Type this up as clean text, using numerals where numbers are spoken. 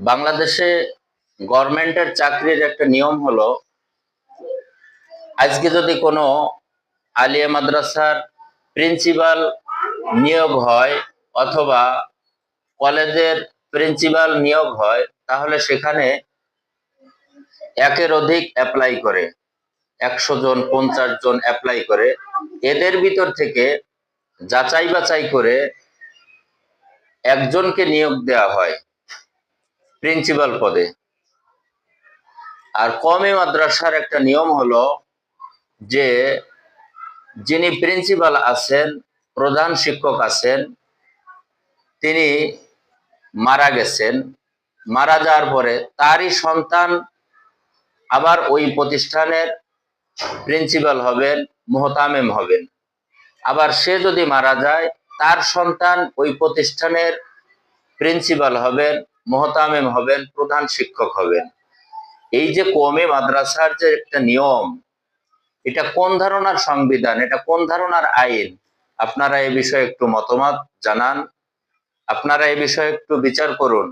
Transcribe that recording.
বাংলাদেশে গভর্নমেন্টের চাকরির একটা নিয়ম হলো, আজকে যদি কোনো আলিয়া মাদ্রাসার প্রিন্সিপাল নিয়োগ হয় অথবা কলেজের প্রিন্সিপাল নিয়োগ হয়, তাহলে সেখানে একের অধিক অ্যাপ্লাই করে, 100 জন 50 জন অ্যাপ্লাই করে। এদের ভিতর থেকে যাচাই বাছাই করে একজনকে নিয়োগ দেওয়া হয় প্রিন্সিপাল পদে। আর কওমি মাদ্রাসার একটা নিয়ম হলো যে যিনি প্রিন্সিপাল আছেন, প্রধান শিক্ষক আছেন, তিনি মারা গেছেন। মারা যাওয়ার পরে তারই সন্তান আবার ওই প্রতিষ্ঠানের প্রিন্সিপাল হবেন, মুহতামিম হবেন। আবার সে যদি মারা যায়, তার সন্তান ওই প্রতিষ্ঠানের প্রিন্সিপাল হবেন, মুহতামিম হবেন, প্রধান শিক্ষক হবেন। এই যে কওমি মাদ্রাসার যে একটা নিয়ম, এটা কোন ধারণার সংবিধান, এটা কোন ধারণার আইন? আপনারা এই বিষয়ে একটু মতামত জানান, আপনারা এই বিষয়ে একটু বিচার করুন।